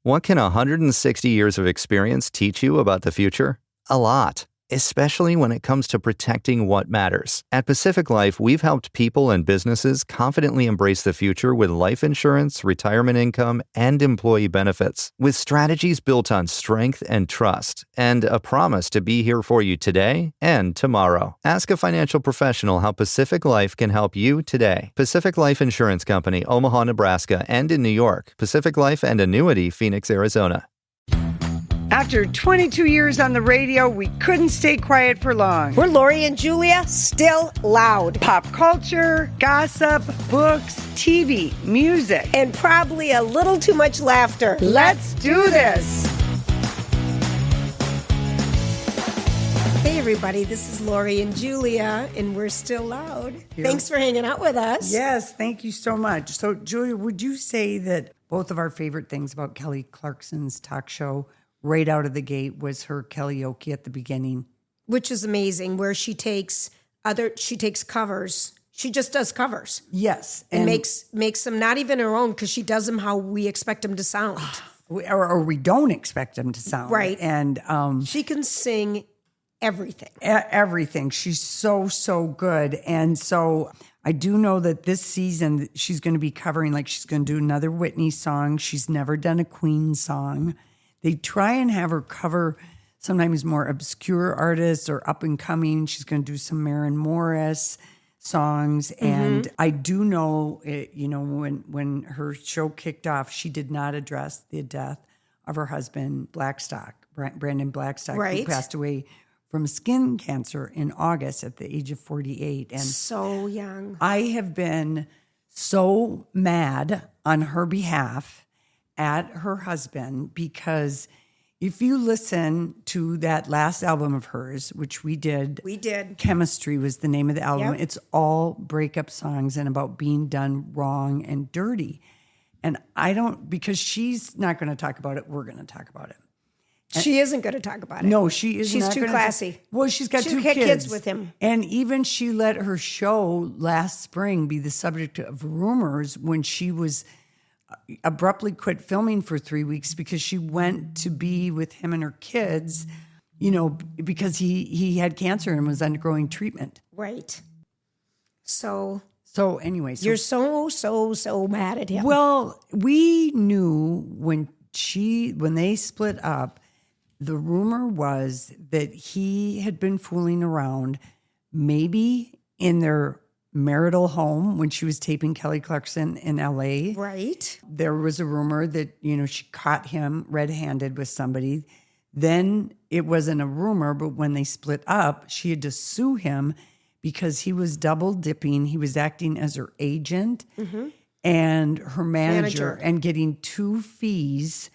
What can 160 years of experience teach you about the future? A lot, especially when it comes to protecting what matters. At Pacific Life, we've helped people and businesses confidently embrace the future with life insurance, retirement income, and employee benefits. With strategies built on strength and trust, and a promise to be here for you today and tomorrow. Ask a financial professional how Pacific Life can help you today. Pacific Life Insurance Company, Omaha, Nebraska, and in New York. Pacific Life and Annuity, Phoenix, Arizona. After 22 years on the radio, we couldn't stay quiet for long. We're Lori and Julia, still loud. Pop culture, gossip, books, TV, music, and probably a little too much laughter. Let's do this. Hey everybody, this is Lori and Julia, and we're still loud. Thanks for hanging out with us. Yes, thank you so much. So, Julia, would you say that both of our favorite things about Kelly Clarkson's talk show right out of the gate was her karaoke at the beginning? Which is amazing, where she takes covers. She just does covers. Yes. And makes them not even her own, because she does them how we expect them to sound. Or we don't expect them to sound. Right. And she can sing everything. Everything. She's so good. And so I do know that this season she's going to be covering, like she's going to do another Whitney song. She's never done a Queen song. They try and have her cover sometimes more obscure artists or up and coming. She's going to do some Maren Morris songs. Mm-hmm. And I do know, when her show kicked off, she did not address the death of her husband, Brandon Blackstock, right, who passed away from skin cancer in August at the age of 48. And so young. I have been so mad on her behalf at her husband, because if you listen to that last album of hers, which we did. Chemistry was the name of the album. Yep. It's all breakup songs and about being done wrong and dirty. And because she's not going to talk about it, we're going to talk about it. She isn't going to talk about it. No, she is. She's too classy. Well, she's got two kids with him. And even she let her show last spring be the subject of rumors when she was abruptly quit filming for 3 weeks because she went to be with him and her kids, because he had cancer and was undergoing treatment. Right. So anyway. You're so mad at him. Well, we knew when they split up, the rumor was that he had been fooling around, maybe in their marital home when she was taping Kelly Clarkson in LA. Right. There was a rumor that, she caught him red-handed with somebody. Then it wasn't a rumor, but when they split up, she had to sue him because he was double dipping. He was acting as her agent and her manager and getting 2 fees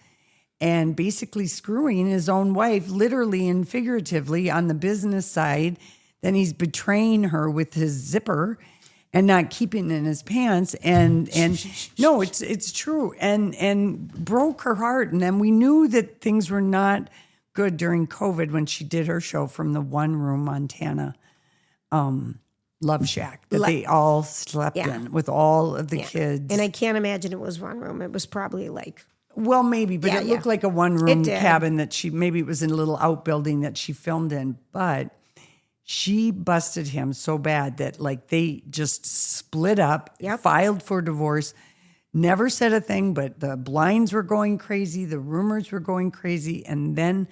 and basically screwing his own wife, literally and figuratively, on the business side. Then he's betraying her with his zipper and not keeping it in his pants. And no, it's true. And broke her heart. And then we knew that things were not good during COVID when she did her show from the one-room Montana Love Shack that they all slept in with all of the kids. And I can't imagine it was one room. It was probably like... Well, maybe, but it looked like a one-room cabin that maybe it was in a little outbuilding that she filmed in. But she busted him so bad that they just split up, filed for divorce, never said a thing, but the blinds were going crazy, the rumors were going crazy. And then,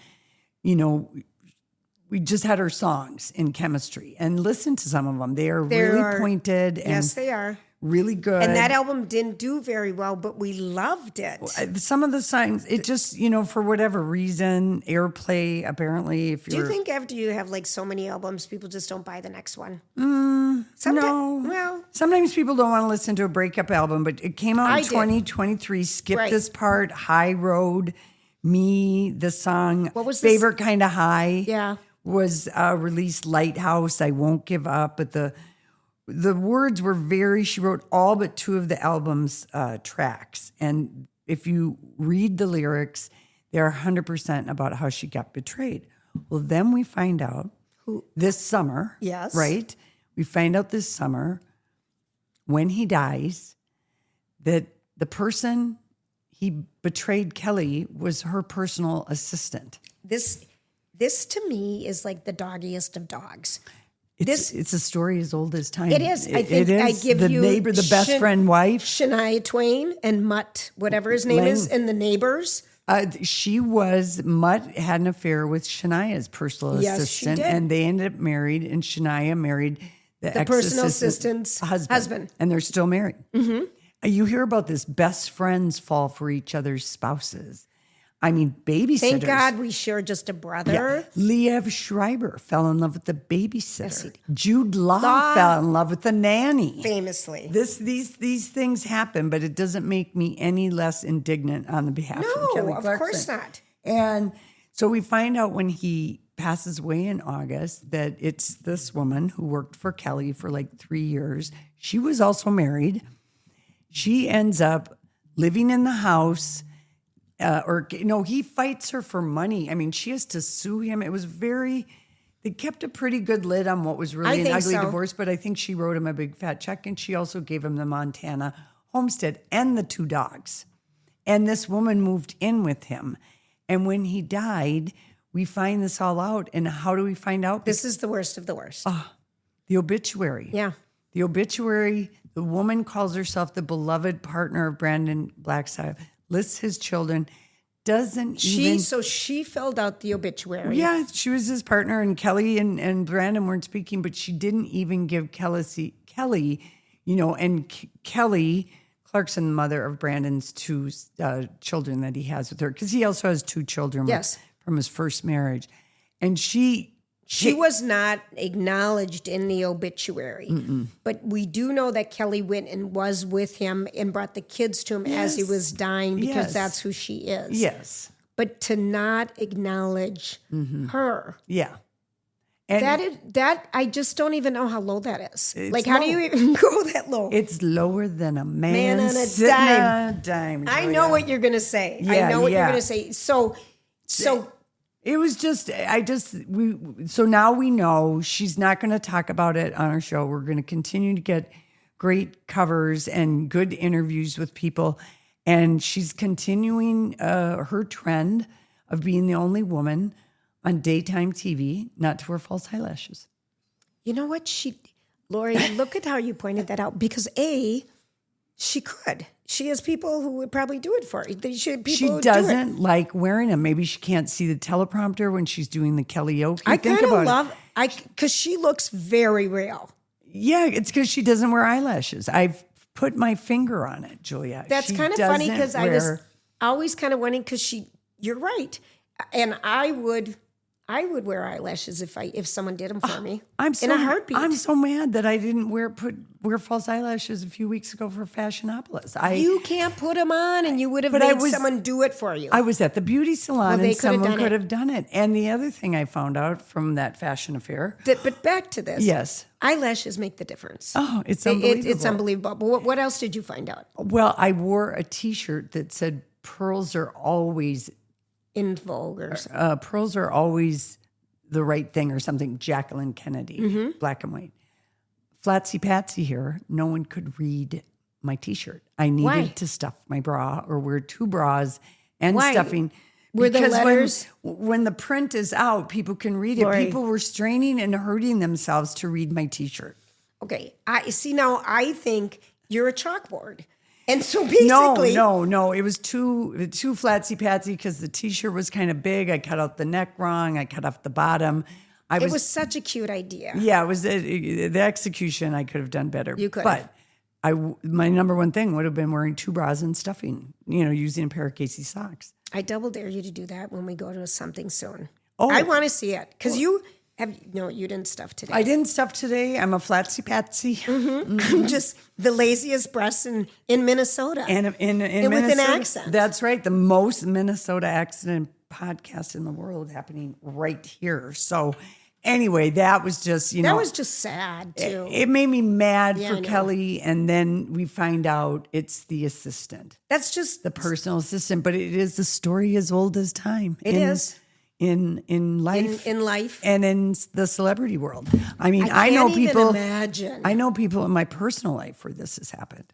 we just had her songs in Chemistry and listen to some of them. They are really pointed. Yes, they are. Really good. And that album didn't do very well, but we loved it. Some of the songs, it just, for whatever reason, airplay, apparently. Do you think after you have so many albums, people just don't buy the next one? No. Well, sometimes people don't want to listen to a breakup album, but it came out in 2023. Skip This Part, High Road, Me, the song. What was Favorite Kind of High? Yeah. Was released. Lighthouse, I Won't Give Up, but the words were she wrote all but 2 of the album's tracks. And if you read the lyrics, they're 100% about how she got betrayed. Well, then we find out this summer. Yes. Right? We find out this summer when he dies that the person he betrayed Kelly was her personal assistant. This to me is like the doggiest of dogs. It's a story as old as time. It is. I think I give the you neighbor, the best friend wife. Shania Twain and Mutt, whatever his name is, and the neighbors. Mutt had an affair with Shania's personal assistant. She did. And they ended up married, and Shania married the personal assistant's husband. And they're still married. Mm-hmm. You hear about this, best friends fall for each other's spouses. I mean, babysitters. Thank God we share just a brother. Yeah. Liev Schreiber fell in love with the babysitter. Yes, Jude Law fell in love with the nanny. Famously. These things happen, but it doesn't make me any less indignant on the behalf of Kelly Clarkson. No, of course not. And so we find out when he passes away in August that it's this woman who worked for Kelly for like 3 years. She was also married. She ends up living in the house. He fights her for money. I mean, she has to sue him. They kept a pretty good lid on what was really an ugly divorce, but I think she wrote him a big fat check, and she also gave him the Montana homestead and the 2 dogs. And this woman moved in with him. And when he died, we find this all out. And how do we find out? This is the worst of the worst. The obituary. Yeah. The obituary, the woman calls herself the beloved partner of Brandon Blackside. Lists his children, So she filled out the obituary. Yeah, she was his partner, and Kelly and Brandon weren't speaking, but she didn't even give Kelly, Kelly Clarkson, the mother of Brandon's 2 children that he has with her, because he also has 2 children from his first marriage. And she was not acknowledged in the obituary. Mm-mm. But we do know that Kelly went and was with him and brought the kids to him as he was dying because that's who she is. Yes. But to not acknowledge her. Yeah. And that I just don't even know how low that is. Like, how do you even go that low? It's lower than a man on a sitting dime. on a dime. I know what you're going to say. Yeah, I know what you're going to say. So it was so now we know she's not going to talk about it on our show. We're going to continue to get great covers and good interviews with people. And she's continuing her trend of being the only woman on daytime TV not to wear false eyelashes. You know what? Lori, look at how you pointed that out. Because she could. She has people who would probably do it for her. She doesn't like wearing them. Maybe she can't see the teleprompter when she's doing the karaoke. I kind of love, because she looks very real. Yeah, it's because she doesn't wear eyelashes. I've put my finger on it, Julia. That's kind of funny because I was always kind of wondering, because you're right. And I would wear eyelashes if someone did them for me. In a heartbeat. I'm so mad that I didn't wear false eyelashes a few weeks ago for Fashionopolis. You can't put them on, and you would have made someone do it for you. I was at the beauty salon, and someone could have done it. And the other thing I found out from that fashion affair. But back to this. Yes. Eyelashes make the difference. Oh, it's unbelievable. It's unbelievable. But what else did you find out? Well, I wore a T-shirt that said pearls are always in vogue or something. Pearls are always the right thing or something. Jacqueline Kennedy, black and white. Flatsy Patsy here. No one could read my T-shirt. I needed to stuff my bra or wear 2 bras and stuffing. Were the letters? When the print is out, people can read it. Lori. People were straining and hurting themselves to read my T-shirt. Okay. I see now. I think you're a chalkboard. And so basically... No. It was too flatsy patsy because the T-shirt was kind of big. I cut out the neck wrong. I cut off the bottom. It was such a cute idea. Yeah, it was the execution. I could have done better. You could But my number one thing would have been wearing 2 bras and stuffing, using a pair of Casey socks. I double dare you to do that when we go to something soon. Oh. I want to see it. Because you didn't stuff today. I didn't stuff today. I'm a flatsy patsy. Mm-hmm. Just the laziest breasts in Minnesota. And in Minnesota, with an accent. That's right. The most Minnesota accent podcast in the world happening right here. So anyway, that was just, that was just sad too. It made me mad for Kelly. And then we find out it's the assistant. That's just the personal assistant. But it is the story as old as time. It is. In life, in life, and in the celebrity world. I mean, I know people. Imagine. I know people in my personal life where this has happened.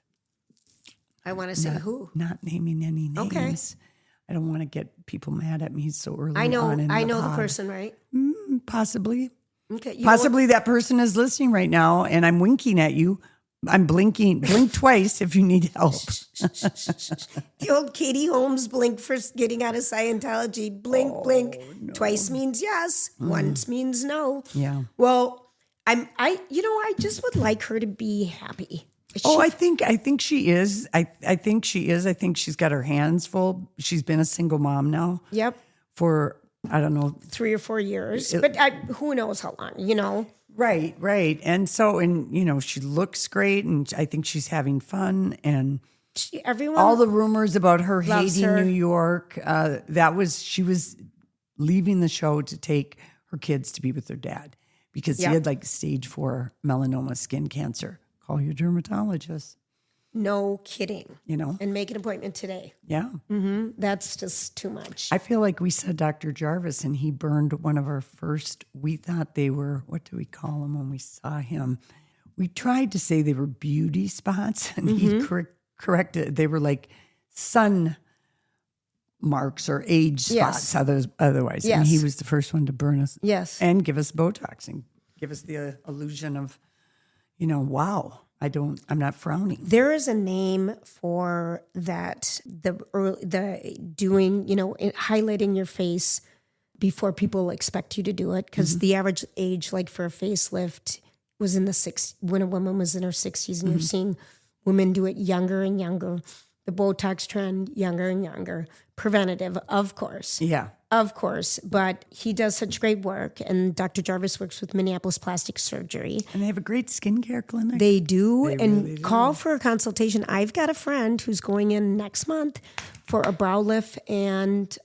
I want to say who. Not naming any names. Okay. I don't want to get people mad at me so early I know. on in I know pod. the person, right? Possibly. Okay. Possibly that person is listening right now, and I'm winking at you. I'm blinking. Blink twice if you need help. The old Katie Holmes blink for getting out of Scientology. Blink, blink. No. Twice means yes. Once means no. Yeah. Well, I just would like her to be happy. I think she is. I think she is. I think she's got her hands full. She's been a single mom now. Yep. For, I don't know, 3 or 4 years. But who knows how long, Right. And so, she looks great, and I think she's having fun. And everyone, all the rumors about her hating her. New York, she was leaving the show to take her kids to be with their dad because he had like stage 4 melanoma skin cancer. Call your dermatologist. No kidding. And make an appointment today. Yeah. Mm-hmm. That's just too much. I feel like we said Dr. Jarvis, and he burned one of our first. We thought they were, what do we call them when we saw him? We tried to say they were beauty spots, and he corrected. They were like sun marks or age spots otherwise. Yes. And he was the first one to burn us. Yes. And give us Botox and give us the illusion of, wow. I'm not frowning. There is a name for that, the doing, highlighting your face before people expect you to do it. Because the average age, like for a facelift, was in the 60s, when a woman was in her 60s, and you're seeing women do it younger and younger. The Botox trend, younger and younger. Preventative, of course. Yeah. Of course, but he does such great work, and Dr. Jarvis works with Minneapolis Plastic Surgery. And they have a great skincare clinic. They do, and really do. Call for a consultation. I've got a friend who's going in next month for a brow lift and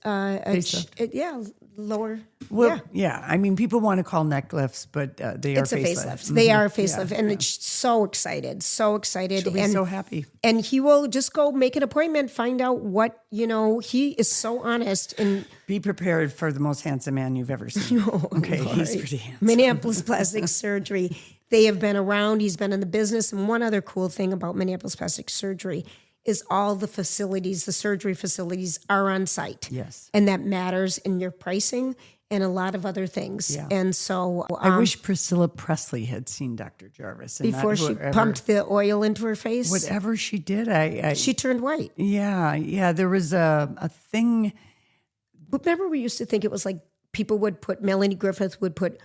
lower. Well, yeah. I mean, people want to call neck lifts, but they are It's a facelift. facelift. They are a facelift, and it's so excited. She'll be so happy. And he will just go make an appointment, find out what, he is so honest. And be prepared for the most handsome man you've ever seen. He's pretty handsome. Minneapolis Plastic Surgery. They have been around. He's been in the business. And one other cool thing about Minneapolis Plastic Surgery is all the facilities, the surgery facilities are on site. Yes. And that matters in your pricing and a lot of other things. Yeah. And so I wish Priscilla Presley had seen Dr. Jarvis. And before she pumped the oil into her face. Whatever she did, she turned white. Yeah. There was a thing. Remember, we used to think it was like people would put, Melanie Griffith would put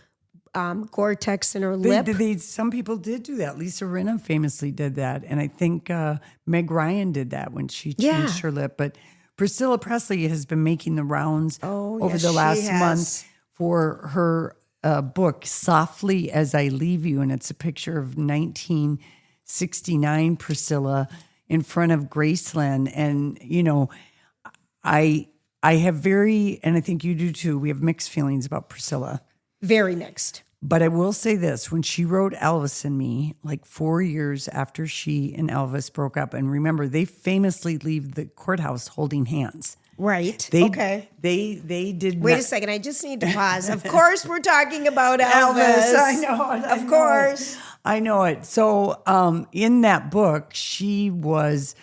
Gore-Tex in her lip. Some people did do that. Lisa Rinna famously did that. And I think Meg Ryan did that when she changed her lip. But Priscilla Presley has been making the rounds over the last month for her book, Softly As I Leave You. And it's a picture of 1969 Priscilla in front of Graceland. And, I have and I think you do too, we have mixed feelings about Priscilla. Very mixed. But I will say this, when she wrote Elvis and Me, like 4 years after she and Elvis broke up, and remember, they famously leave the courthouse holding hands. Right. They did. Wait a second. I just need to pause. Of course, we're talking about Elvis. I know it. Of course. I know it. So in that book, she was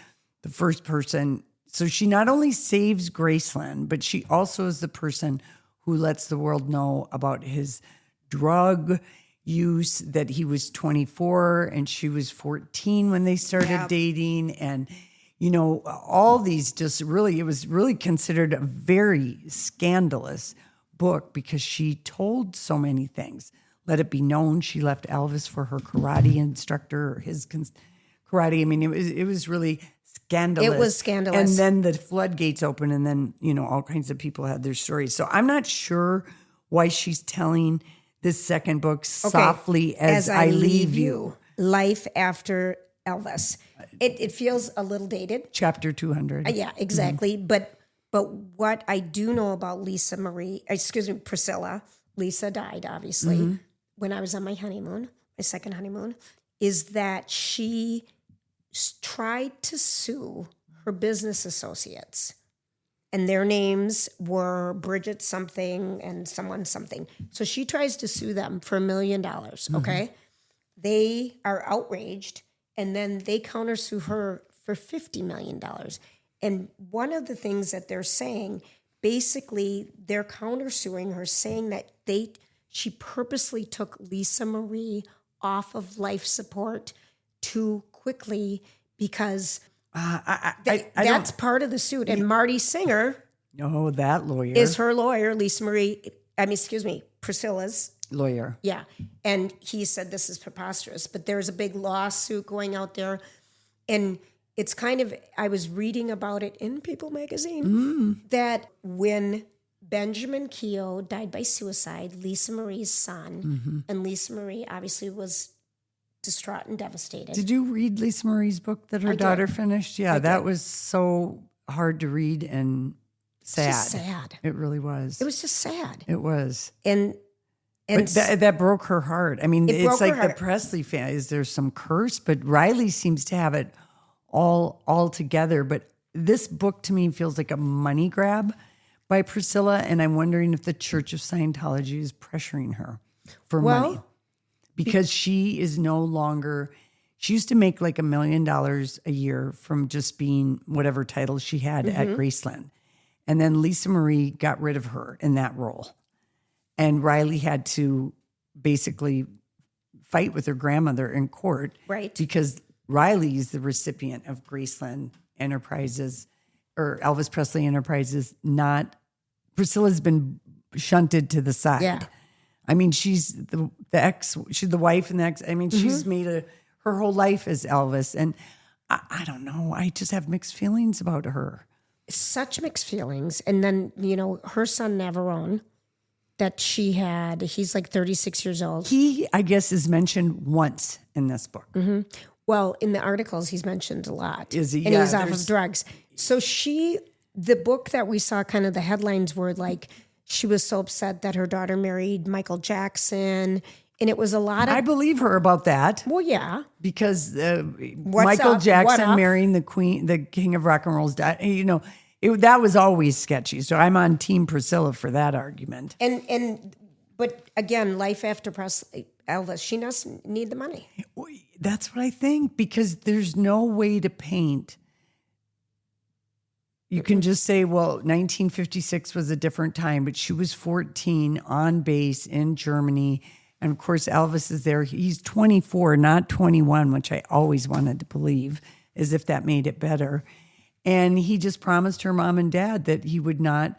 the first person. So she not only saves Graceland, but she also is the person who lets the world know about his drug use, that he was 24 and she was 14 when they started dating. And, all these it was really considered a very scandalous book because she told so many things. Let it be known she left Elvis for her karate instructor, or his karate. I mean, it was really scandalous. It was scandalous. And then the floodgates open, and then, all kinds of people had their stories. So I'm not sure why she's telling this second book, Softly As I Leave You. Life After Elvis. It feels a little dated. Chapter 200. Yeah, exactly. Mm-hmm. But what I do know about Priscilla, Lisa died, obviously, when I was on my honeymoon, my second honeymoon, is that she tried to sue her business associates. And their names were Bridget something and someone something. So she tries to sue them for $1 million, okay? They are outraged, and then they countersue her for $50 million. And one of the things that they're saying, basically, they're countersuing her, saying that she purposely took Lisa Marie off of life support too quickly because that's part of the suit. And Marty Singer, that lawyer, is her lawyer, Priscilla's lawyer. Yeah. And he said this is preposterous, but there's a big lawsuit going out there. And it's I was reading about it in People magazine that when Benjamin Keough died by suicide, Lisa Marie's son, and Lisa Marie obviously was distraught and devastated. Did you read Lisa Marie's book that her daughter finished? Yeah, that was so hard to read and sad. Just sad. It really was. It was just sad. It was. And but that broke her heart. I mean, it's like the Presley family. Is there some curse? But Riley seems to have it all together. But this book to me feels like a money grab by Priscilla, and I'm wondering if the Church of Scientology is pressuring her for money. Because she is no longer, she used to make like $1 million a year from just being whatever title she had at Graceland. And then Lisa Marie got rid of her in that role. And Riley had to basically fight with her grandmother in court. Right. Because Riley is the recipient of Graceland Enterprises or Elvis Presley Enterprises, not, Priscilla's been shunted to the side. Yeah. I mean, she's the ex, she's the wife and the ex. I mean, she's made her whole life as Elvis. And I don't know. I just have mixed feelings about her. Such mixed feelings. And then, her son, Navarone, that she had, he's like 36 years old. He, I guess, is mentioned once in this book. Mm-hmm. Well, in the articles, he's mentioned a lot. Is he? And he's off of drugs. So the book that we saw, kind of the headlines were like, she was so upset that her daughter married Michael Jackson. And it was a lot of... I believe her about that. Well, yeah. Because Michael Jackson marrying the king of rock and roll's dad, that was always sketchy. So I'm on Team Priscilla for that argument. But again, life after Presley, Elvis, she doesn't need the money. That's what I think, because there's no way to paint. You can just say, well, 1956 was a different time, but she was 14 on base in Germany. And of course, Elvis is there. He's 24, not 21, which I always wanted to believe, as if that made it better. And he just promised her mom and dad that he would not,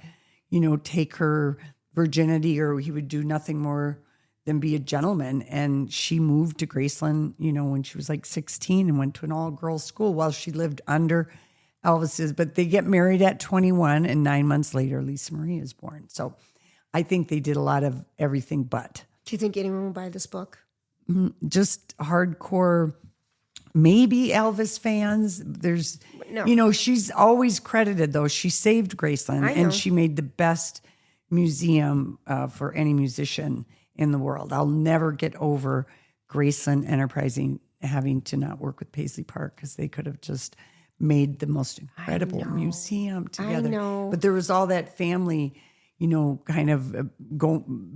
take her virginity, or he would do nothing more than be a gentleman. And she moved to Graceland, when she was like 16 and went to an all-girls school while she lived under Elvis's. But they get married at 21, and 9 months later, Lisa Marie is born. So I think they did a lot of everything but. Do you think anyone will buy this book? Just hardcore, maybe Elvis fans. No. She's always credited, though. She saved Graceland, and she made the best museum for any musician in the world. I'll never get over Graceland Enterprising having to not work with Paisley Park, because they could have just made the most incredible museum together. I know. But there was all that family, kind of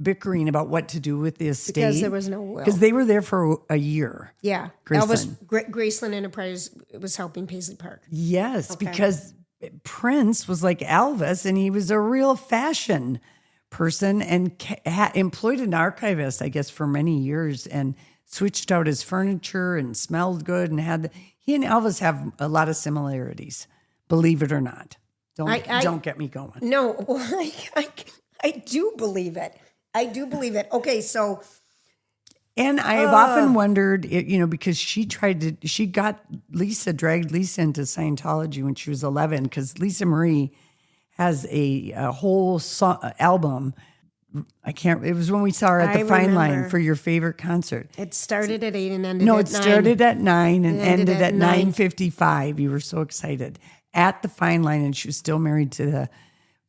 bickering about what to do with the estate. Because there was no will. Because they were there for a year. Yeah. Graceland. Graceland Enterprise was helping Paisley Park. Yes, because Prince was like Elvis, and he was a real fashion person and employed an archivist, I guess, for many years, and switched out his furniture and smelled good, and he and Elvis have a lot of similarities, believe it or not. Don't get me going. No, I do believe it. I do believe it. Okay, so. And I've often wondered, because she dragged Lisa into Scientology when she was 11, because Lisa Marie has a whole album. It was when we saw her at the Fine Line for your favorite concert. It started at 8 and ended at 9. No, it started at 9 and ended at 9:55. You were so excited. At the Fine Line, and she was still married to the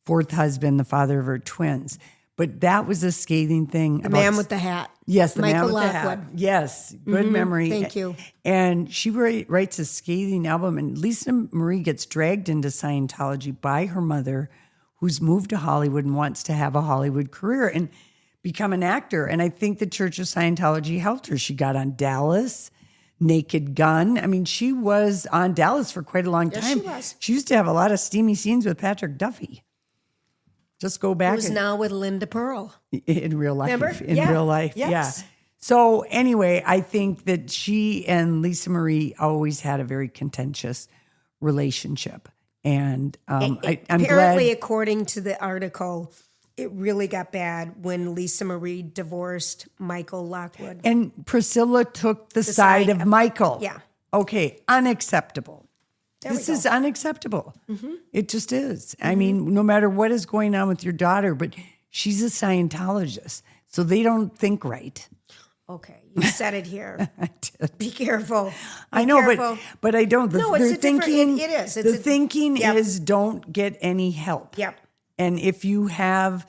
fourth husband, the father of her twins. But that was a scathing thing. The man with the hat. Yes, the Michael man with the hat. Yes, good memory. Thank you. And she writes a scathing album, and Lisa Marie gets dragged into Scientology by her mother, who's moved to Hollywood and wants to have a Hollywood career and become an actor. And I think the Church of Scientology helped her. She got on Dallas, Naked Gun. I mean, she was on Dallas for quite a long time. Yes, she was. She used to have a lot of steamy scenes with Patrick Duffy. Just go back. Who's now with Linda Pearl. In real life. Remember? In real life, Yes. yeah. So anyway, I think that she and Lisa Marie always had a very contentious relationship. And I'm Apparently, glad. according to the article, it really got bad when Lisa Marie divorced Michael Lockwood. And Priscilla took the side of Michael. Yeah. Okay, unacceptable. There we This go. is unacceptable. It just is. I mean, no matter what is going on with your daughter, but she's a Scientologist, so they don't think right. Okay, you said it here. Be careful. I know, careful. but I don't. No, it's their a different- thinking, it is. The thinking Yep. is don't get any help. Yep. And if you have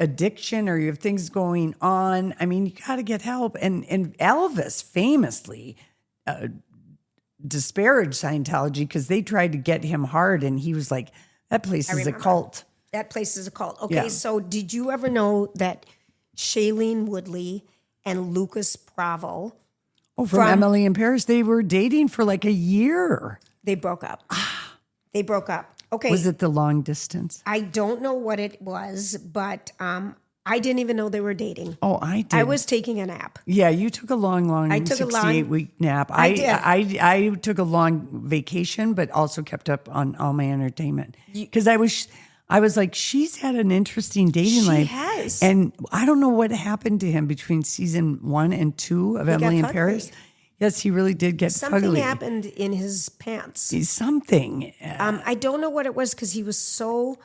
addiction or you have things going on, I mean, you got to get help. And Elvis famously disparaged Scientology because they tried to get him hard, and he was like, "That place is a remember. cult." That place is a cult. Okay, Yeah. so did you ever know that Shailene Woodley and Lucas Bravo, Oh, from Emily in Paris, they were dating for like a year. they broke up? They broke up. Okay. Was it the long distance? I don't know what it was, but I didn't even know they were dating. Oh, I did. I was taking a nap. Yeah, you took a long I took a long- 68-week nap. I did. I took a long vacation, but also kept up on all my entertainment because I was like, she's had an interesting dating She life. has. And I don't know what happened to him between season 1 and 2 of Emily in fugly. Paris. Yes, he really did get Something fugly. happened in his pants. Something. I don't know what it was because he was so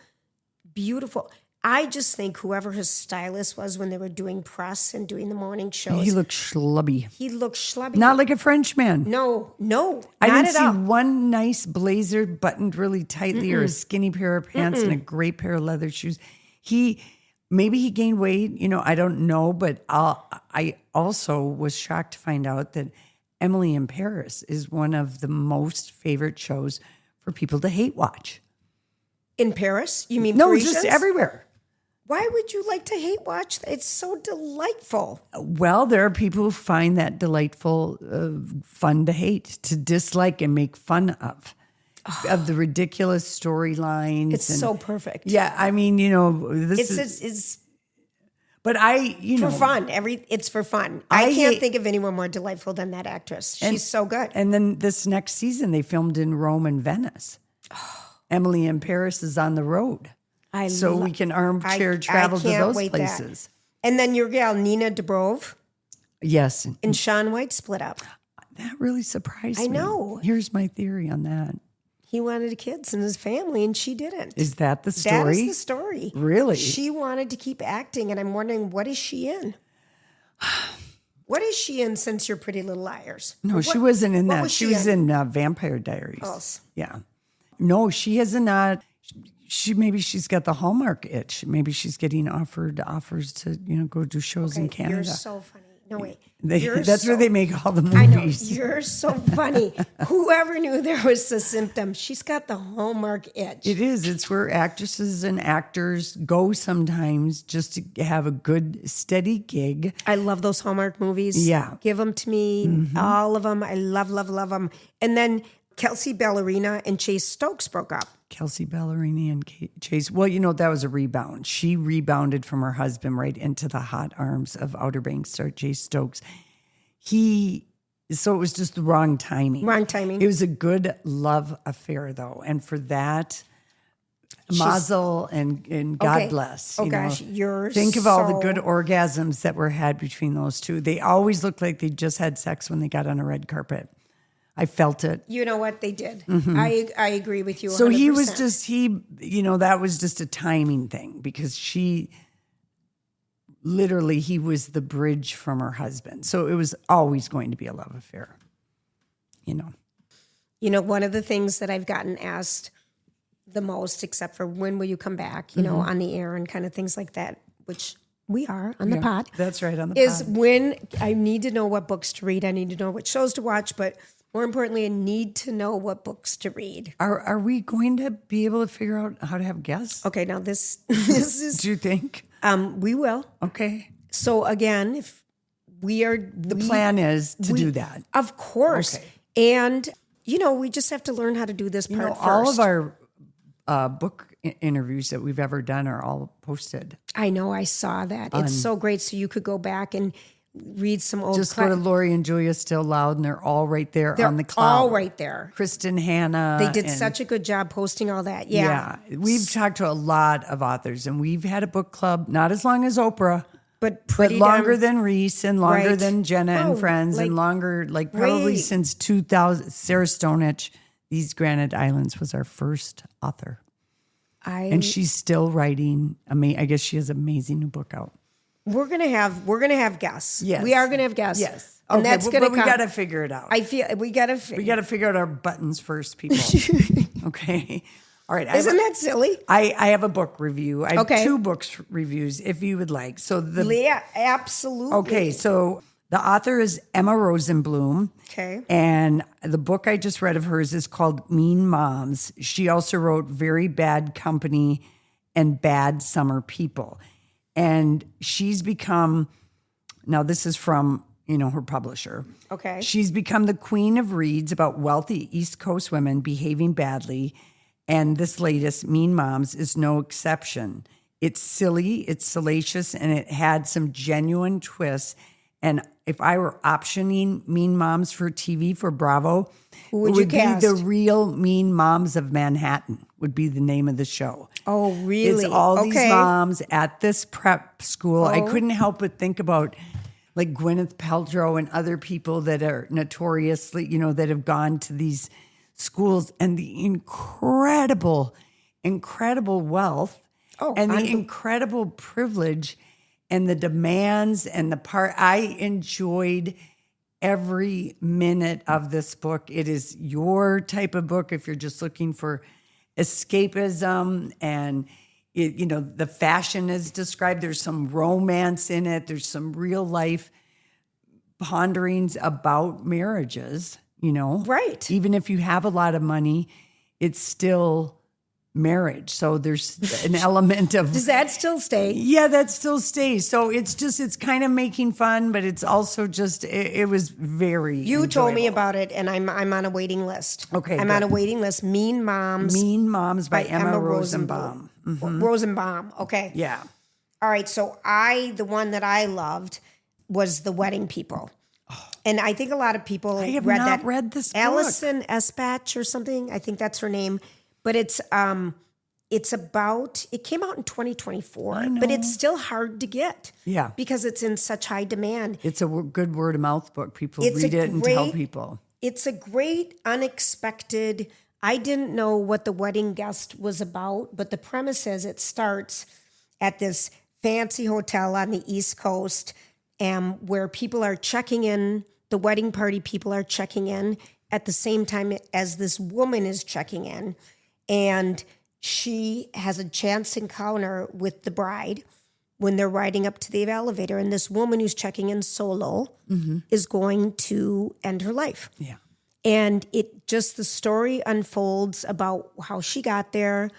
beautiful. I just think whoever his stylist was when they were doing press and doing the morning shows, He looked schlubby. he looked schlubby. Not like a Frenchman. No, I not didn't at see all. one nice blazer buttoned really tightly or a skinny pair of pants and a great pair of leather shoes. Maybe he gained weight, I don't know, but I also was shocked to find out that Emily in Paris is one of the most favorite shows for people to hate watch. In Paris? You mean No, Parisians? just everywhere. Why would you like to hate watch? It's so delightful. Well, there are people who find that delightful, fun to hate, to dislike and make fun of the ridiculous storylines. It's so perfect. Yeah, I mean, this is. It's But for fun. It's for fun. I can't think of anyone more delightful than that actress. She's so good. And then this next season, they filmed in Rome and Venice. Emily in Paris is on the road. We can armchair travel to those places. And then your gal, Nina Dobrev, Yes. and Shaun White split up. That really surprised me. I know. Here's my theory on that. He wanted kids and his family, and she didn't. Is that the story? That is the story. Really? She wanted to keep acting, and I'm wondering, what is she in? What is she in since Your Pretty Little Liars? No, she wasn't in what that. was She she was in Vampire Diaries. Oh. Yeah. No, she has not. Maybe she's got the Hallmark itch. Maybe she's getting offers to go do shows in Canada. You're so funny. No, wait. That's where they make all the I know. movies. You're so funny. Whoever knew there was a symptom. She's got the Hallmark itch. It is. It's where actresses and actors go sometimes just to have a good, steady gig. I love those Hallmark movies. Yeah. Give them to me. All of them. I love, love, love them. And then Kelsea Ballerini and Chase Stokes broke up. Kelsea Ballerini and Chase. Well, that was a rebound. She rebounded from her husband right into the hot arms of Outer Banks star Chase Stokes. So it was just the wrong timing. Wrong timing. It was a good love affair, though. And for that, mazel and God bless. Oh, gosh. You're Think of all the good orgasms that were had between those two. They always looked like they just had sex when they got on a red carpet. I felt it. You know what? They did. I agree with you 100%. So he was just, that was just a timing thing because he was the bridge from her husband. So it was always going to be a love affair, one of the things that I've gotten asked the most, except for when will you come back, on the air and kind of things like that, which we are on the pod. That's right, on the is pod. when I need to know what books to read. I need to know what shows to watch, but more importantly, I need to know what books to read. Are we going to be able to figure out how to have guests? Okay, now this is. Do you think? We will. Okay. So again, if The plan is to do that. Of course. Okay. And, we just have to learn how to do this part first. All of our book interviews that we've ever done are all posted. I know, I saw that. It's so great. So you could go back and read some old... Just go to Lori and Julia Still Loud, and they're all right there on the cloud. All right there. Kristen Hanna. They did such a good job posting all that. Yeah. We've talked to a lot of authors, and we've had a book club, not as long as Oprah, but longer than Reese, and longer than Jenna and Friends, like, and longer, probably since 2000. Sarah Stonich, These Granite Islands was our first author. And she's still writing. I guess she has an amazing new book out. We're gonna have guests. Yes, we are gonna have guests. Yes, and that's gonna come. We got to figure it out. I feel we got to figure out our buttons first, people. Okay, all right. Isn't that silly? I have a book review. I have 2 books reviews if you would like. So absolutely. Okay, so the author is Emma Rosenblum. Okay, and the book I just read of hers is called Mean Moms. She also wrote Very Bad Company and Bad Summer People. And she's become, now this is from, her publisher. Okay. She's become the queen of reads about wealthy East Coast women behaving badly. And this latest, Mean Moms, is no exception. It's silly, it's salacious, and it had some genuine twists. And if I were optioning Mean Moms for TV for Bravo, who would you cast? Be the Real Mean Moms of Manhattan would be the name of the show. Oh, really? It's all these moms at this prep school. I couldn't help but think about like Gwyneth Paltrow and other people that are notoriously, that have gone to these schools, and the incredible wealth and the incredible privilege and the demands and the part. I enjoyed every minute of this book. It is your type of book if you're just looking for escapism, and the fashion is described. There's some romance in it. There's some real life ponderings about marriages, Right. Even if you have a lot of money, it's still marriage. So there's an element of... Does that still stay? Yeah, that still stays. So it's kind of making fun, but it's also just, it was very You enjoyable. told me about it, and I'm on a waiting list. Okay, I'm on a waiting list. Mean Moms by Emma Rosenbaum. Mm-hmm. Rosenbaum. Okay. Yeah. All right. So the one that I loved was The Wedding People. And I think a lot of people read this book. Allison Espach or something. I think that's her name. But it's about, it came out in 2024, but it's still hard to get. Yeah. Because it's in such high demand. It's a good word of mouth book. People read it and tell people. It's a great, unexpected, I didn't know what The Wedding Guest was about, but the premise is it starts at this fancy hotel on the East Coast, where people are checking in, the wedding party people are checking in at the same time as this woman is checking in. And she has a chance encounter with the bride when they're riding up to the elevator. And this woman who's checking in solo is going to end her life. Yeah. And the story unfolds about how she got there,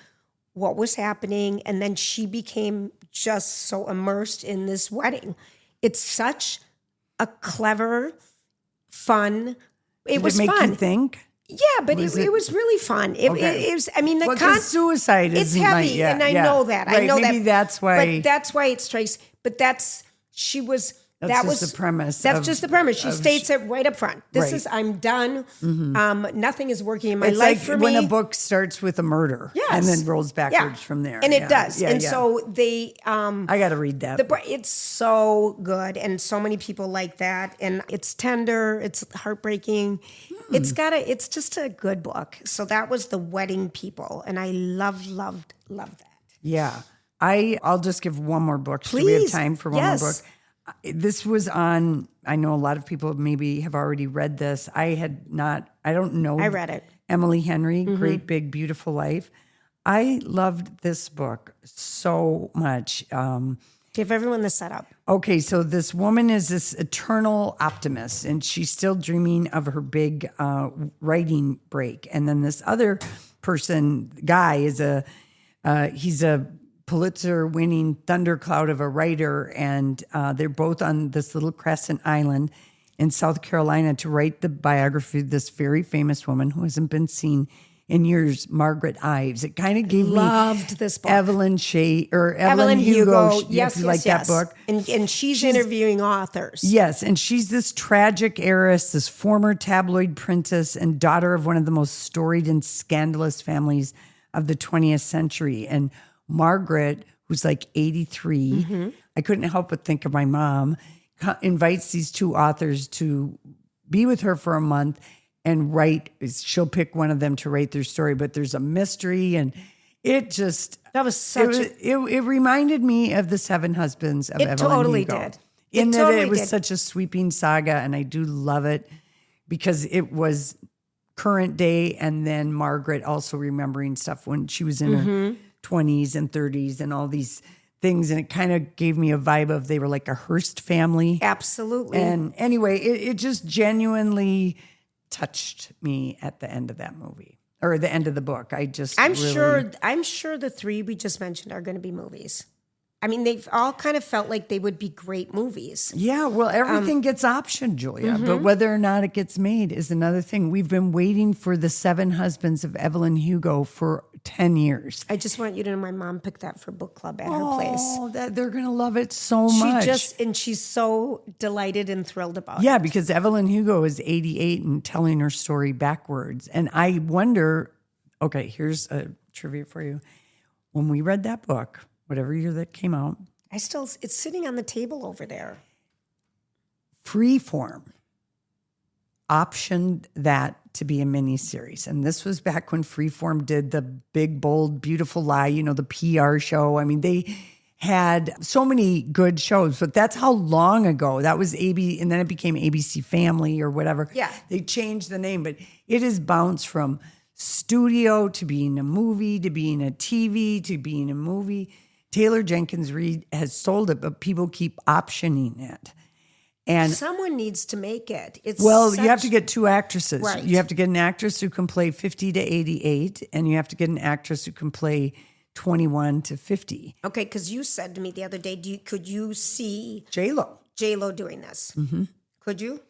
what was happening, and then she became just so immersed in this wedding. It's such a clever, fun. It was fun. Did it make you think? Yeah, but it was really fun. It was. I mean, suicide is heavy, and I know that. Right, I know maybe that. That's why. But that's why it strikes. But she was. That was the premise. That's just the premise. She states it right up front. This is, I'm done. Mm-hmm. Nothing is working in my life for me. When a book starts with a murder and then rolls backwards from there. And it does. So they... I got to read that. It's so good. And so many people like that. And it's tender. It's heartbreaking. It's just a good book. So that was The Wedding People. And I loved that. Yeah. I'll just give one more book. Please. Do we have time for one more book? This was on, I know a lot of people maybe have already read this. I don't know. I read it. Emily Henry, Great Big Beautiful Life. I loved this book so much. Give everyone the setup. Okay, so this woman is this eternal optimist, and she's still dreaming of her big writing break. And then this other guy, he's a Pulitzer-winning thundercloud of a writer, and they're both on this little crescent island in South Carolina to write the biography of this very famous woman who hasn't been seen in years, Margaret Ives. It kind of gave Loved me this book. Evelyn Hugo. Yes, like yes. that book. And she's interviewing authors. Yes, and she's this tragic heiress, this former tabloid princess and daughter of one of the most storied and scandalous families of the 20th century. And Margaret, who's like 83, I couldn't help but think of my mom, invites these two authors to be with her for a month and write. She'll pick one of them to write their story, but there's a mystery, and it just it reminded me of the Seven Husbands of Evelyn totally Hugo. Did. In it that totally it was did. such a sweeping saga, and I do love it because it was current day, and then Margaret also remembering stuff when she was in her 20s and 30s and all these things, and it kind of gave me a vibe of they were like a Hearst family. Absolutely. And anyway, it just genuinely touched me at the end of that movie or the end of the book. I'm sure the three we just mentioned are going to be movies. I mean, they've all kind of felt like they would be great movies. Yeah, well, everything gets optioned, Julia, but whether or not it gets made is another thing. We've been waiting for the Seven Husbands of Evelyn Hugo for 10 years. I just want you to know my mom picked that for book club at her place. Oh, they're going to love it so much. She's so delighted and thrilled about it. Yeah, because Evelyn Hugo is 88 and telling her story backwards. And I wonder, okay, here's a trivia for you. When we read that book, whatever year that came out, it's sitting on the table over there. Freeform optioned that to be a miniseries. And this was back when Freeform did the Big, Bold, Beautiful Lie, the PR show. I mean, they had so many good shows, but that's how long ago. That was AB, and then it became ABC Family or whatever. Yeah. They changed the name, but it has bounced from studio to being a movie, to being a TV, to being a movie. Taylor Jenkins Reid has sold it, but people keep optioning it. And someone needs to make it. You have to get two actresses. Right. You have to get an actress who can play 50 to 88, and you have to get an actress who can play 21 to 50. Okay, because you said to me the other day, could you see J-Lo doing this? Mm-hmm. Could you?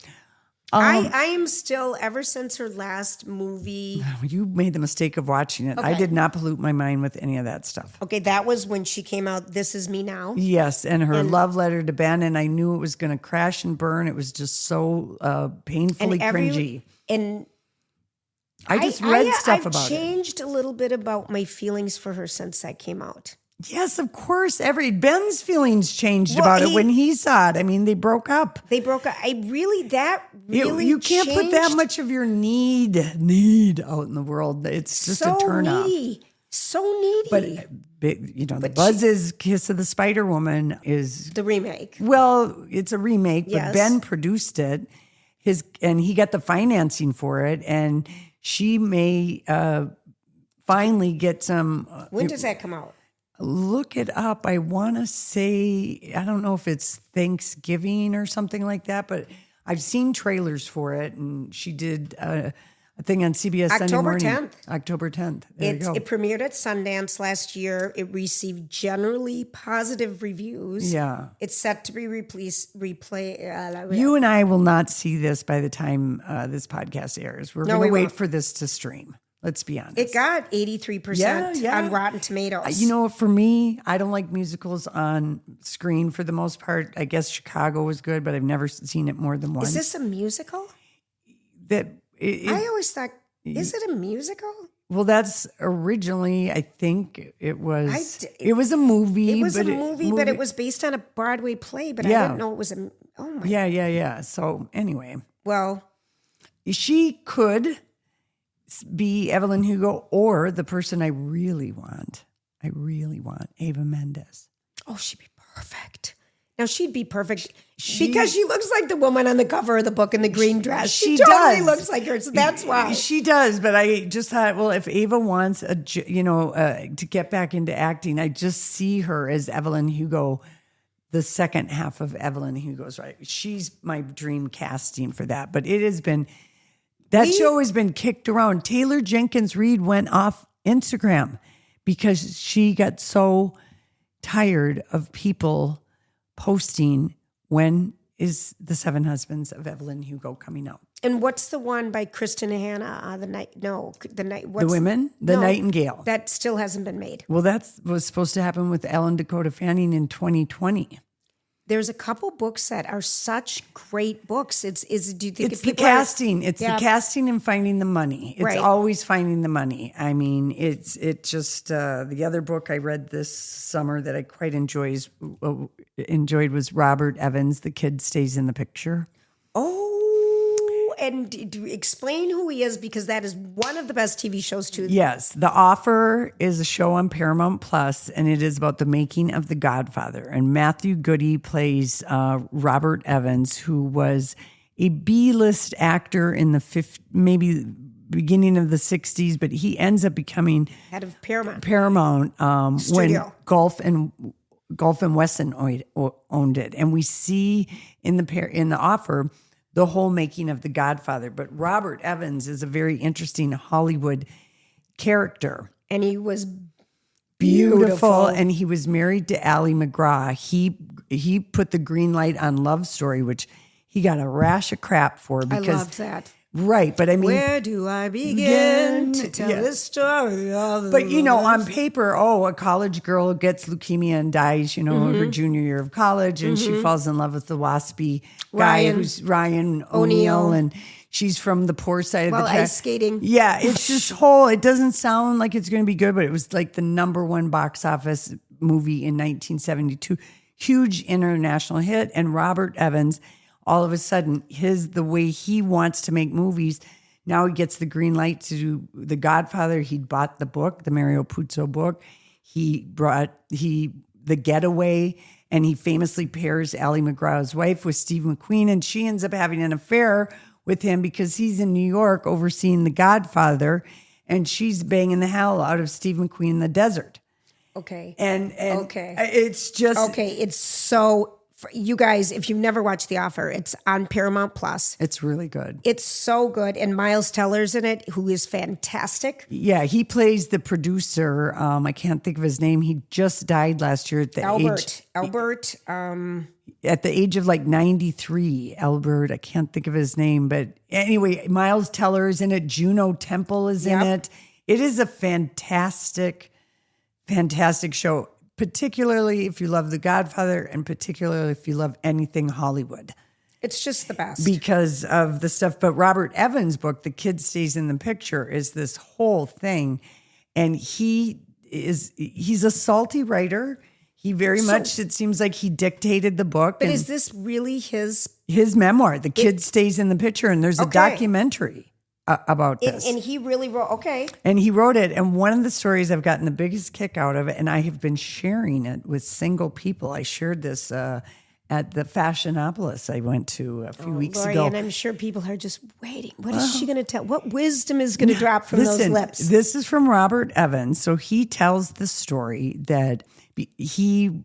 I am still, ever since her last movie. You made the mistake of watching it. Okay. I did not pollute my mind with any of that stuff. Okay, that was when she came out, This Is Me Now. Yes, and her love letter to Ben, and I knew it was going to crash and burn. It was just so painfully cringy. And I just read stuff about it. I've changed a little bit about my feelings for her since that came out. Yes, of course. Ben's feelings changed about it when he saw it. I mean, they broke up. You can't put that much of your need out in the world. It's just a turn off. So needy. But the Buzz's Kiss of the Spider Woman is the remake. Well, it's a remake, yes. But Ben produced it. And he got the financing for it, and she may finally get some. When does that come out? Look it up. I want to say, I don't know if it's Thanksgiving or something like that, but I've seen trailers for it, and she did a thing on CBS Sunday morning. October 10th. There you go. It premiered at Sundance last year. It received generally positive reviews. Yeah. It's set to be replayed. You and I will not see this by the time this podcast airs. We're going to wait for this to stream. Let's be honest. It got 83% on Rotten Tomatoes. For me, I don't like musicals on screen for the most part. I guess Chicago was good, but I've never seen it more than once. Is this a musical? I always thought, is it a musical? Well, that's originally, I think it was. It was a movie. It was a movie, but it was based on a Broadway play. But I didn't know it was a. Oh my. Yeah. So anyway, well, she could be Evelyn Hugo or the person I really want, Eva Mendes. Oh, she'd be perfect. Now, she'd be perfect because she looks like the woman on the cover of the book in the green dress. She totally looks like her, so that's why. She does, but I just thought, well, if Ava wants to get back into acting, I just see her as Evelyn Hugo, the second half of Evelyn Hugo's, right? She's my dream casting for that, but it has been... That show has been kicked around. Taylor Jenkins Reid went off Instagram because she got so tired of people posting when is The Seven Husbands of Evelyn Hugo coming out. And what's the one by Kristen Hanna? The Nightingale. That still hasn't been made. Well, that was supposed to happen with Ellen Dakota Fanning in 2020. There's a couple books that are such great books. Do you think it's the casting? It's the casting and finding the money. It's always finding the money. I mean, it just the other book I read this summer that I quite enjoyed was Robert Evans, The Kid Stays in the Picture. Oh, and explain who he is, because that is one of the best TV shows too. Yes, The Offer is a show on Paramount Plus, and it is about the making of The Godfather. And Matthew Goody plays Robert Evans, who was a B-list actor in the maybe beginning of the 60s, but he ends up becoming head of Paramount. When Gulf and Wesson owned it, and we see in the Offer the whole making of The Godfather. But Robert Evans is a very interesting Hollywood character. And he was beautiful. And he was married to Ally McGraw. He put the green light on Love Story, which he got a rash of crap for. Because, I loved that. Right, but I mean... Where do I begin to tell this story? But, on paper, a college girl gets leukemia and dies, her junior year of college, and she falls in love with the waspy guy who's Ryan O'Neal, and she's from the poor side of the track. Ice skating. Yeah, it's this it doesn't sound like it's going to be good, but it was like the #1 box office movie in 1972. Huge international hit, and Robert Evans... all of a sudden, the way he wants to make movies, now he gets the green light to do The Godfather. He bought the book, the Mario Puzo book. He brought The Getaway, and he famously pairs Ally McGraw's wife with Steve McQueen, and she ends up having an affair with him because he's in New York overseeing The Godfather, and she's banging the hell out of Steve McQueen in the desert. Okay. And it's just... Okay, it's so... You guys, if you've never watched The Offer, it's on Paramount Plus. It's really good. It's so good. And Miles Teller's in it, who is fantastic. Yeah, he plays the producer. I can't think of his name. He just died last year at the age... Albert. At the age of 93, Albert. I can't think of his name. But anyway, Miles Teller is in it. Juno Temple is in it. It is a fantastic, fantastic show. Particularly if you love The Godfather, and particularly if you love anything Hollywood. It's just the best. Because of the stuff. But Robert Evans' book, The Kid Stays in the Picture, is this whole thing. And he's a salty writer. He very much, it seems like he dictated the book. But is this really his memoir, The Kid Stays in the Picture? And there's a documentary about this. And he really wrote, And he wrote it. And one of the stories I've gotten the biggest kick out of it, and I have been sharing it with single people. I shared this at the Fashionopolis I went to a few weeks ago. And I'm sure people are just waiting. What is she going to tell? What wisdom is going to drop from those lips? This is from Robert Evans. So he tells the story that he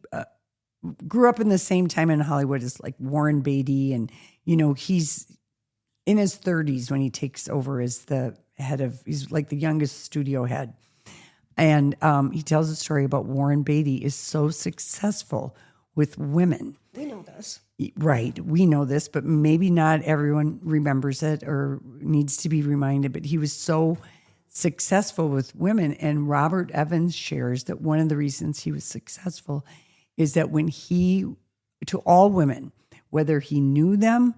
grew up in the same time in Hollywood as Warren Beatty. And, he's in his 30s when he takes over as the head of, he's like the youngest studio head. And he tells a story about Warren Beatty is so successful with women. We know this. Right. We know this, but maybe not everyone remembers it or needs to be reminded. But he was so successful with women. And Robert Evans shares that one of the reasons he was successful is that when to all women, whether he knew them,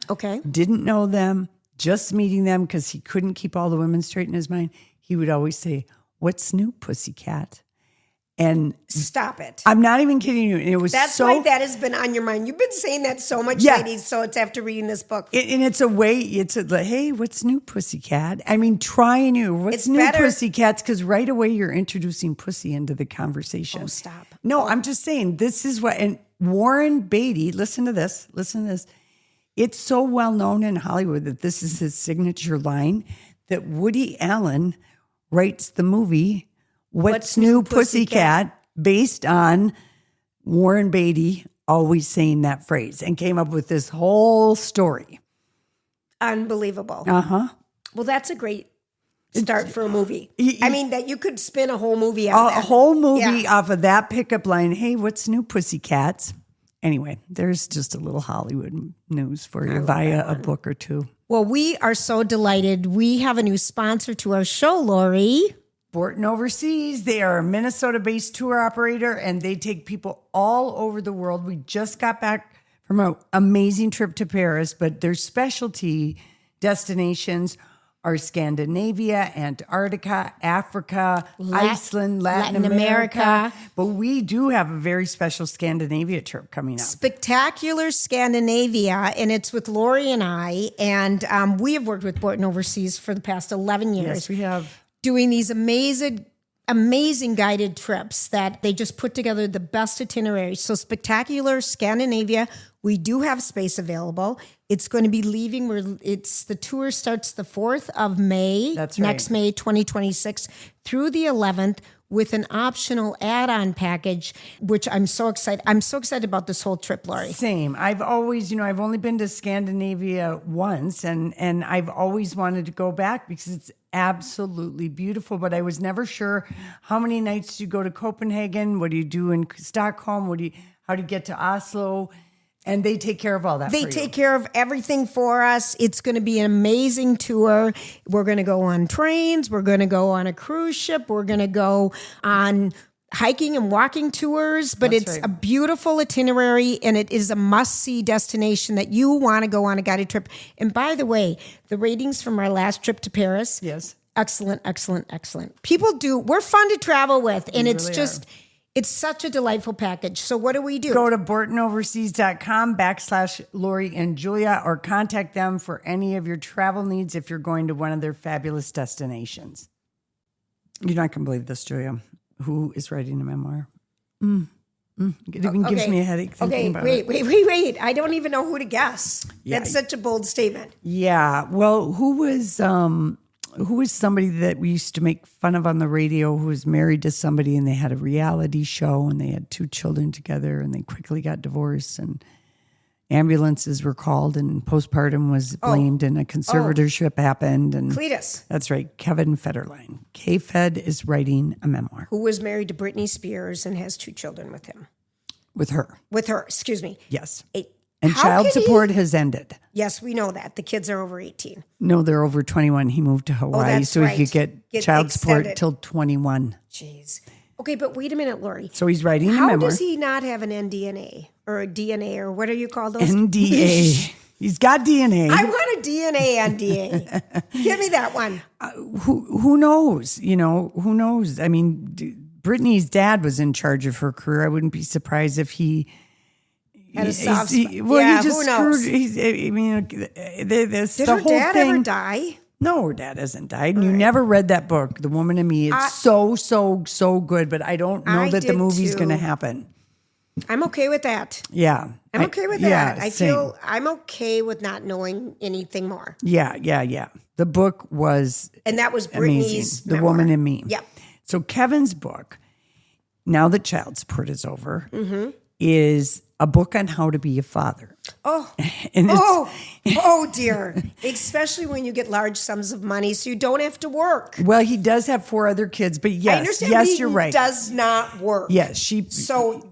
didn't know them, just meeting them because he couldn't keep all the women straight in his mind, he would always say, "What's new, pussycat?" And stop it. I'm not even kidding you. That's why that has been on your mind. You've been saying that so much, ladies. So it's after reading this book. And it's a way, hey, what's new, pussycat? I mean, try new. What's new, pussycats? Because right away you're introducing pussy into the conversation. Oh, stop. No, I'm just saying this is what, and Warren Beatty, listen to this. It's so well known in Hollywood that this is his signature line that Woody Allen writes the movie What's New, Pussycat, based on Warren Beatty always saying that phrase, and came up with this whole story. Unbelievable. Uh-huh. Well, that's a great start for a movie. I mean, that you could spin a whole movie A out of that. whole movie off of that pickup line. Hey, what's new, pussycats? Anyway, there's just a little Hollywood news for you via a book or two. Well, we are so delighted. We have a new sponsor to our show, Lori. Borton Overseas. They are a Minnesota-based tour operator, and they take people all over the world. We just got back from an amazing trip to Paris, but their specialty destinations are Scandinavia, Antarctica, Africa, Iceland, Latin America. But we do have a very special Scandinavia trip coming up. Spectacular Scandinavia, and it's with Lori and I. And we have worked with Borton Overseas for the past 11 years. Yes, we have. Doing these amazing guided trips that they just put together the best itineraries. So Spectacular Scandinavia, we do have space available. It's going to be leaving the tour starts the 4th of May. That's right. Next May 2026 through the 11th with an optional add-on package, which I'm so excited. I'm so excited about this whole trip, Lori. Same. I've always, I've only been to Scandinavia once, and I've always wanted to go back because it's absolutely beautiful. But I was never sure how many nights do you go to Copenhagen? What do you do in Stockholm? How do you get to Oslo? And they take care of all that. They take care of everything for us. It's going to be an amazing tour. We're going to go on trains. We're going to go on a cruise ship. We're going to go on hiking and walking tours. But it's a beautiful itinerary, and it is a must-see destination that you want to go on a guided trip. And by the way, the ratings from our last trip to Paris, yes, excellent, excellent, excellent. We're fun to travel with, and it's just... It's such a delightful package. So what do we do? Go to BortonOverseas.com/Lori and Julia, or contact them for any of your travel needs if you're going to one of their fabulous destinations. You're not going to believe this, Julia. Who is writing a memoir? It even gives me a headache thinking about it. Wait. I don't even know who to guess. Yeah. That's such a bold statement. Yeah. Well, who was somebody that we used to make fun of on the radio who was married to somebody, and they had a reality show and they had 2 children together, and they quickly got divorced, and ambulances were called and postpartum was blamed and a conservatorship happened. And Cletus. That's right. Kevin Federline. K-Fed is writing a memoir. Who was married to Britney Spears and has 2 children with him. With her, excuse me. Yes. And child support has ended. Yes, we know that. The kids are over 18. No, they're over 21. He moved to Hawaii so he could get child support till 21. Jeez. Okay, but wait a minute, Lori. So he's writing a memoir. How does he not have an NDNA or a DNA or what do you call those? NDA. He's got DNA. I want a DNA NDA. Give me that one. Who knows? Who knows? I mean, Britney's dad was in charge of her career. I wouldn't be surprised if he... Had a soft spot. He just screwed. Did her dad ever die? No, her dad hasn't died. And you never read that book, The Woman in Me. It's so good, but I don't know that the movie's going to happen. I'm okay with that. Yeah. I'm okay with that. I feel I'm okay with not knowing anything more. Yeah. The book was And that was Britney's The Woman in Me. Yeah. So Kevin's book, now that child support is over, is a book on how to be a father. Oh dear. Especially when you get large sums of money so you don't have to work. Well, he does have 4 other kids, but yes, you're right. Does not work. Yes,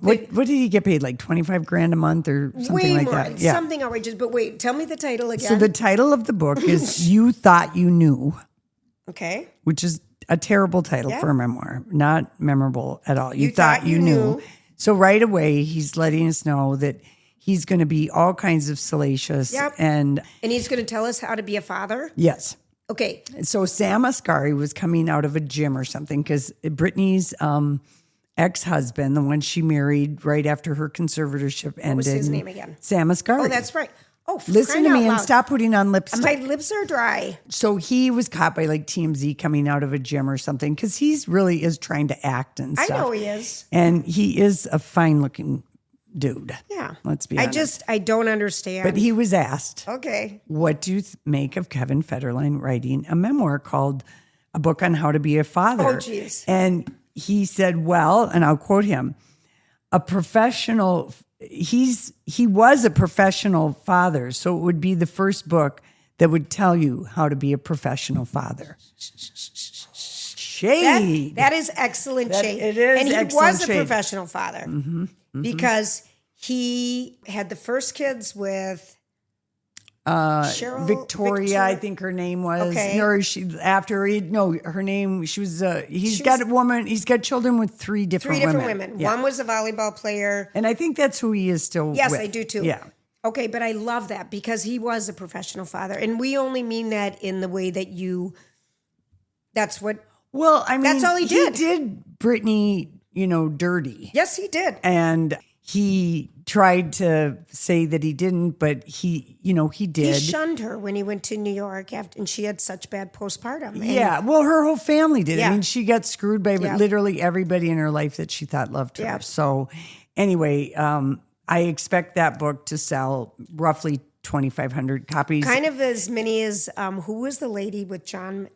what did he get paid? Like $25,000 a month or something way like more, that? Yeah. Something outrageous. But wait, tell me the title again. So the title of the book is You Thought You Knew. Okay. Which is a terrible title for a memoir. Not memorable at all. You thought you knew. So right away, he's letting us know that he's going to be all kinds of salacious. Yep. And he's going to tell us how to be a father? Yes. Okay. So Sam Asghari was coming out of a gym or something because Britney's ex-husband, the one she married right after her conservatorship ended. What was his name again? Sam Asghari. Oh, that's right. Oh, listen to me and stop putting on lipstick. My lips are dry. So he was caught by like TMZ coming out of a gym or something because he's really is trying to act and stuff. I know he is. And he is a fine looking dude. Yeah. Let's be honest. I don't understand. But he was asked, okay, what do you make of Kevin Federline writing a memoir called A Book on How to Be a Father? Oh, geez. And he said, well, and I'll quote him, he was a professional father, so it would be the first book that would tell you how to be a professional father. Shade. That is excellent shade. It is and he excellent was a shade. professional father because he had the first kids with Victoria, I think her name was. Okay. Or her name, she was, he's got children with three different women. Yeah. One was a volleyball player. And I think that's who he is still Yes, with. I do too. Yeah. Okay, but I love that because he was a professional father. And we only mean that in the way that that's what. Well, I mean, that's all he did. He did Brittany, dirty. Yes, he did. And he tried to say that he didn't, but he did. He shunned her when he went to New York and she had such bad postpartum. Yeah, well, her whole family did. Yeah. I mean, she got screwed by literally everybody in her life that she thought loved her. Yeah. So anyway, I expect that book to sell roughly 2,500 copies. Kind of as many as, who was the lady with John?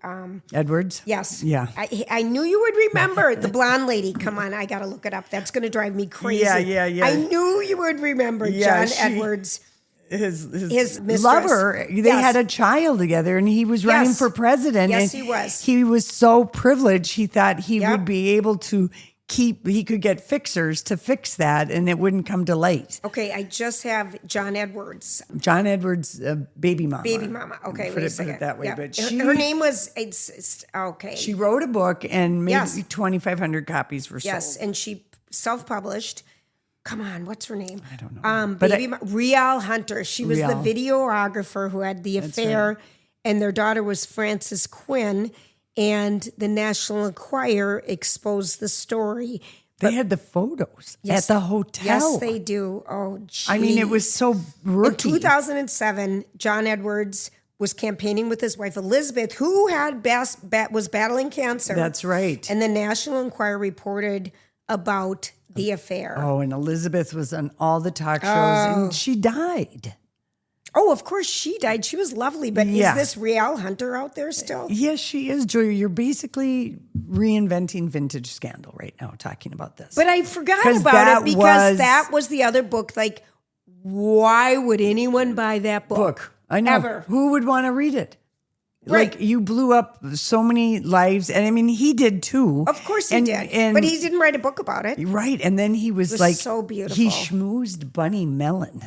Edwards? Yes. Yeah. I knew you would remember the blonde lady. Come on, I got to look it up. That's going to drive me crazy. Yeah. I knew you would remember John Edwards. His mistress. lover, they had a child together, and he was running for president. Yes, and he was. He was so privileged, he thought he would be able to he could get fixers to fix that, and it wouldn't come to light. Okay, I just have John Edwards. John Edwards' baby mama. Baby mama. Okay, Put wait a it second. that way. Yeah. But her name was, okay. She wrote a book, and maybe 2,500 copies were sold. Yes, and she self-published. Come on, what's her name? I don't know. Rial Hunter. She was the videographer who had the affair, and their daughter was Frances Quinn, and the National Enquirer exposed the story. They had the photos at the hotel. Yes, they do. Oh, geez. I mean, it was so rookie. In 2007, John Edwards was campaigning with his wife, Elizabeth, who was battling cancer. That's right. And the National Enquirer reported about the affair. Oh, and Elizabeth was on all the talk shows, and she died. Oh, of course she died. She was lovely, but is this Rial Hunter out there still? Yes, she is, Julia. You're basically reinventing vintage scandal right now, talking about this. But I forgot about it because that was the other book. Like, why would anyone buy that book? I know. Ever. Who would want to read it? Right. Like, you blew up so many lives, and I mean, he did too. Of course he did. But he didn't write a book about it. Right, and then he was like, so beautiful. He schmoozed Bunny Mellon.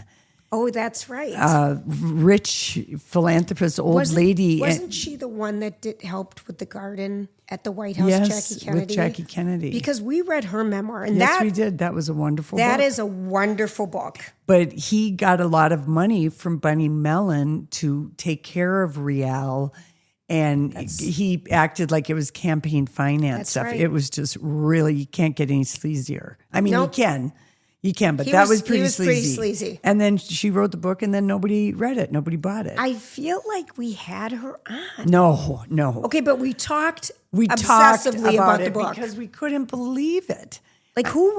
Oh, that's right. Rich philanthropist, lady. Wasn't she the one that helped with the garden at the White House, Jackie Kennedy? With Jackie Kennedy. Because we read her memoir. And we did. That was a wonderful book. That is a wonderful book. But he got a lot of money from Bunny Mellon to take care of Rial, and he acted like it was campaign finance stuff. Right. It was just really, you can't get any sleazier. I mean, you can, but that was pretty sleazy. Pretty sleazy. And then she wrote the book, and then nobody read it. Nobody bought it. I feel like we had her on. No. Okay, but we talked obsessively about it the book because we couldn't believe it. Like, who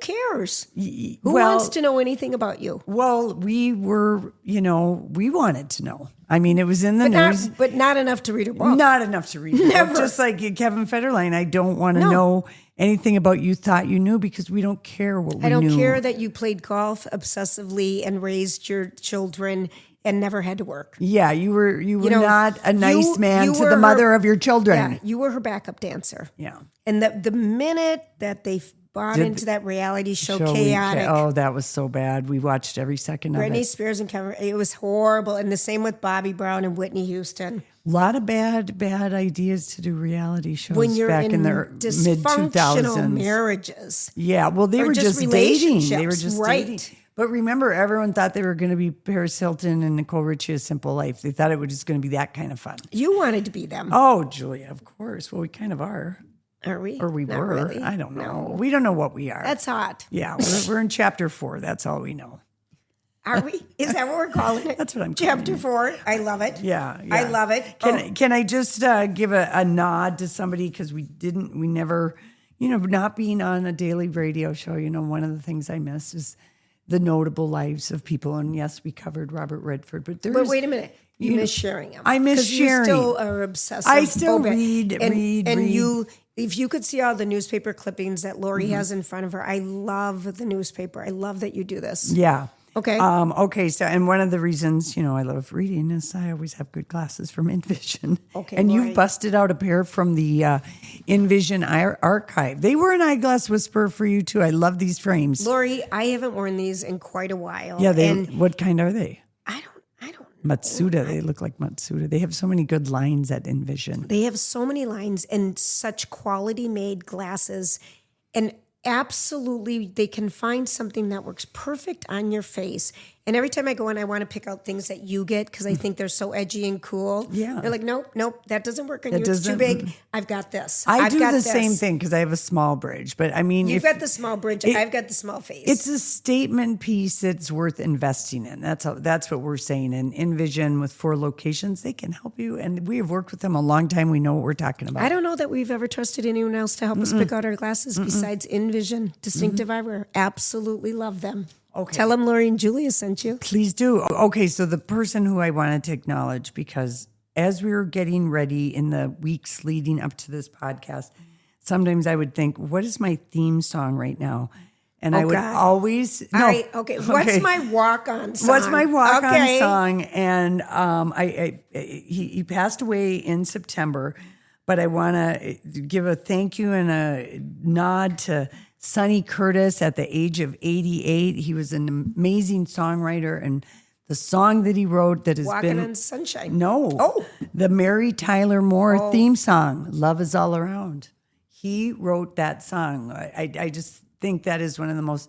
cares? Who wants to know anything about you? Well, we were, we wanted to know. I mean, it was in the news. But not enough to read her book. Not enough to read her Never. book. Just like Kevin Federline, I don't want to know anything about you thought you knew because we don't care what we knew. I don't care that you played golf obsessively and raised your children and never had to work. Yeah, you were not a nice man to the mother of your children. Yeah, you were her backup dancer. Yeah. And the minute that they bought into that reality show Chaotic. Oh, that was so bad. We watched every second of it. Britney Spears and Kevin, it was horrible. And the same with Bobby Brown and Whitney Houston. A lot of bad when to do reality shows when you're back in the dysfunctional mid-2000s. marriages. Yeah, well, they were just dating. They were just dating. Right. But remember, everyone thought they were going to be Paris Hilton and Nicole Richie, A Simple Life. They thought it was just going to be that kind of fun. You wanted to be them. Oh, Julia, of course. Well, we kind of are. Are we? Or we Not were. really. I don't know. No. We don't know what we are. That's hot. Yeah, we're in chapter 4. That's all we know. Are we? Is that what we're calling it? That's what I'm calling Chapter 4. I love it. Yeah. I love it. Can I just give a nod to somebody because we never, not being on a daily radio show, one of the things I miss is the notable lives of people. And yes, we covered Robert Redford, but wait a minute. You miss sharing them. I miss sharing. You still are obsessive. I still read. If you could see all the newspaper clippings that Lori has in front of her, I love the newspaper. I love that you do this. Yeah. Okay. Okay. So, and one of the reasons, I love reading is I always have good glasses from InVision. Okay, And Lori. you've busted out a pair from the InVision archive. They were an eyeglass whisperer for you too. I love these frames. Lori, I haven't worn these in quite a while. Yeah. and What kind are they? I don't know. Matsuda. They look like Matsuda. They have so many good lines at InVision. They have so many lines and such quality made glasses, and absolutely they can find something that works perfect on your face. And every time I go in, I want to pick out things that you get because I think they're so edgy and cool. Yeah. They're like, nope, that doesn't work on That you. It's too doesn't- big. I've got this. I do got the this. same thing because I have a small bridge. But I mean, You've got the small bridge. I've got the small face. it's a statement piece that's worth investing in. That's what we're saying. And InVision with 4 locations, they can help you. And we have worked with them a long time. We know what we're talking about. I don't know that we've ever trusted anyone else to help us pick out our glasses besides InVision, Distinctive Eyewear. Absolutely love them. Okay. Tell them Lori and Julia sent you. Please do. Okay, so the person who I wanted to acknowledge, because as we were getting ready in the weeks leading up to this podcast, sometimes I would think, what is my theme song right now? And I would God. always All right, okay. What's my walk-on song? What's my walk-on Okay. song? And he passed away in September, but I want to give a thank you and a nod to Sonny Curtis at the age of 88. He was an amazing songwriter, and the song that he wrote that has Walking been on Sunshine. no, Oh. the Mary Tyler Moore theme song, "Love Is All Around." He wrote that song. I just think that is one of the most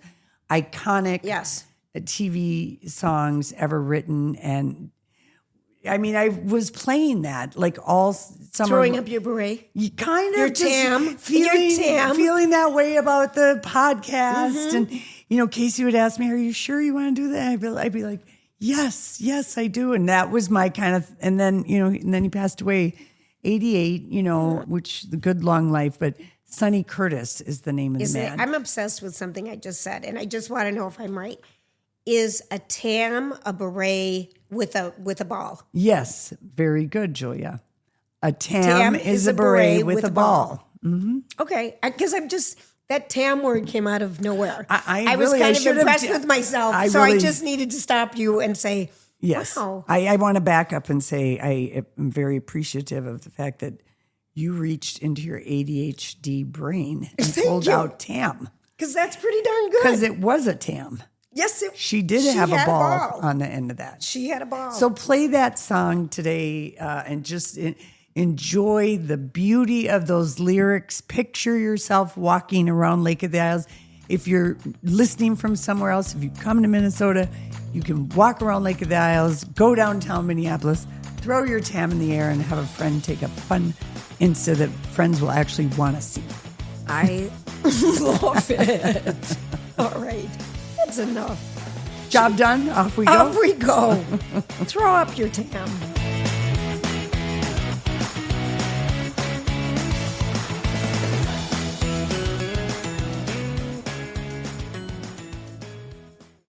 iconic Yes. TV songs ever written. And I mean, I was playing that like all summer. Throwing up your beret. You kind of Your just Tam. feeling, Your Tam. feeling that way about the podcast. And, Casey would ask me, are you sure you want to do that? I'd be like, yes, I do. And that was my kind of, and then he passed away 88, which the good long life, but Sonny Curtis is the name of the man. I'm obsessed with something I just said, and I just want to know if I'm right. Is a tam a beret with a ball? Yes, very good, Julia. A tam is a beret with a ball. Okay, because I'm just that tam word came out of nowhere. I was really- I kind of should have impressed d- with myself, I so I really- just needed to stop you and say, Yes. wow. I want to back up and say I am very appreciative of the fact that you reached into your ADHD brain and Thank pulled you. out tam. Because that's pretty darn good. Because it was a tam. Yes, She did have had a ball on the end of that. She had a ball. So play that song today and just enjoy the beauty of those lyrics. Picture yourself walking around Lake of the Isles. If you're listening from somewhere else, if you come to Minnesota, you can walk around Lake of the Isles, go downtown Minneapolis, throw your tam in the air, and have a friend take a fun Insta that friends will actually want to see. I love it. All right. That's enough. Job done. Off we go. Off we go. Throw up your tam.